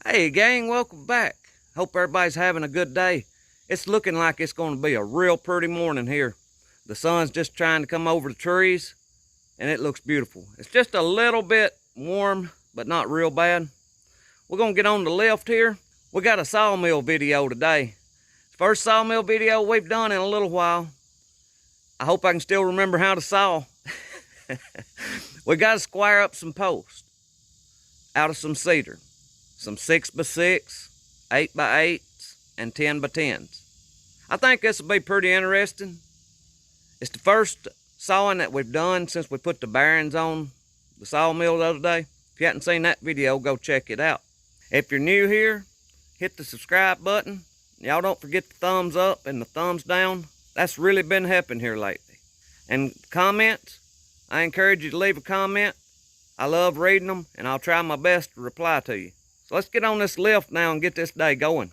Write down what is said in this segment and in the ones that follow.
Hey gang, welcome back. Hope everybody's having a good day. It's looking like it's going to be a real pretty morning here. The sun's just trying to come over the trees and it looks beautiful. It's just a little bit warm, but not real bad. We're going to get on the lift here. We got a sawmill video today. First sawmill video we've done in a little while. I hope I can still remember how to saw. We got to square up some posts out of some cedar. Some 6x6, 8x8s, and 10x10s. I think this will be pretty interesting. It's the first sawing that we've done since we put the bearings on the sawmill the other day. If you haven't seen that video, go check it out. If you're new here, hit the subscribe button. Y'all don't forget the thumbs up and the thumbs down. That's really been helping here lately. And comments, I encourage you to leave a comment. I love reading them, and I'll try my best to reply to you. So let's get on this lift now and get this day going.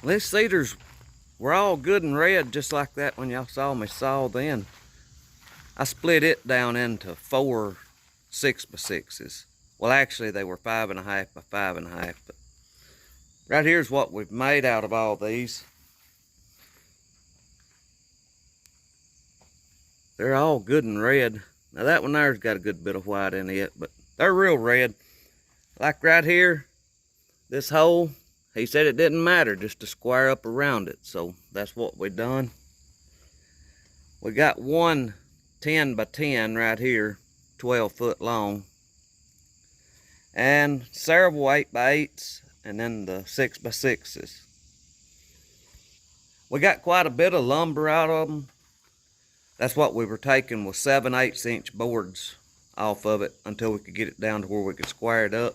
These cedars were all good and red, just like that when y'all saw me saw then. I split it down into 4 6x6s. Well, actually, they were 5.5 by 5.5. But right here's what we've made out of all these. They're all good and red. Now that one there's got a good bit of white in it, but they're real red. Like right here, this hole, he said it didn't matter just to square up around it. So that's what we done. We got one 10 by 10 right here, 12 foot long. And several 8 by 8s, and then the 6 by 6s. We got quite a bit of lumber out of them. That's what we were taking, was 7/8 inch boards off of it until we could get it down to where we could square it up.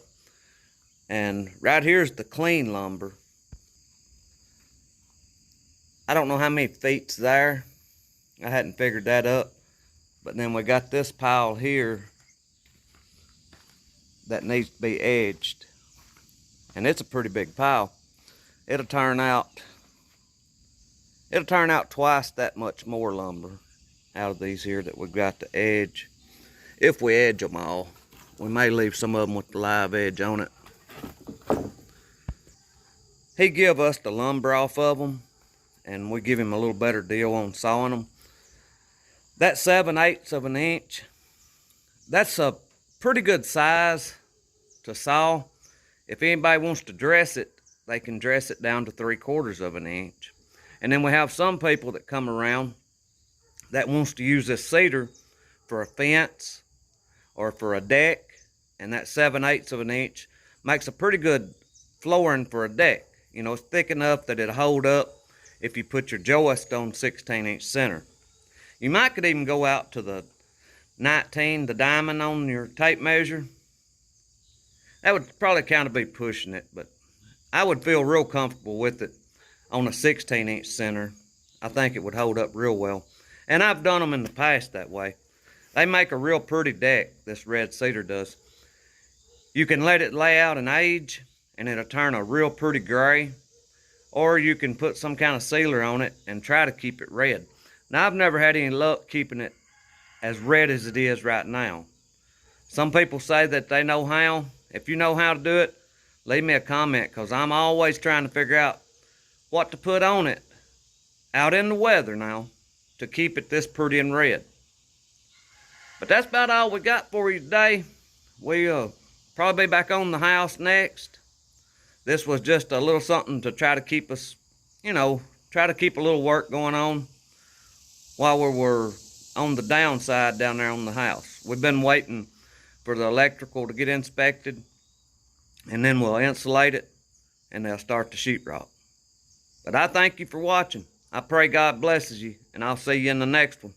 And right here's the clean lumber. I don't know how many feet's there. I hadn't figured that up. But then we got this pile here that needs to be edged. And it's a pretty big pile. It'll turn out twice that much more lumber out of these here that we've got to edge. If we edge them all. We may leave some of them with the live edge on it. He give us the lumber off of them, and we give him a little better deal on sawing them. That 7/8 of an inch, that's a pretty good size to saw. If anybody wants to dress it, they can dress it down to 3/4 of an inch. And then we have some people that come around that wants to use this cedar for a fence or for a deck, and that 7/8 of an inch makes a pretty good flooring for a deck. You know, it's thick enough that it'll hold up if you put your joist on 16-inch center. You might could even go out to the 19, the diamond on your tape measure. That would probably kind of be pushing it, but I would feel real comfortable with it on a 16-inch center. I think it would hold up real well. And I've done them in the past that way. They make a real pretty deck, this red cedar does. You can let it lay out and age, and it'll turn a real pretty gray. Or you can put some kind of sealer on it and try to keep it red. Now, I've never had any luck keeping it as red as it is right now. Some people say that they know how. If you know how to do it, leave me a comment, because I'm always trying to figure out what to put on it out in the weather now to keep it this pretty and red. But that's about all we got for you today. We'll probably be back on the house next. This was just a little something to try to keep us, you know, try to keep a little work going on while we were on the downside down there on the house. We've been waiting for the electrical to get inspected, and then we'll insulate it, and they'll start the sheetrock. But I thank you for watching. I pray God blesses you, and I'll see you in the next one.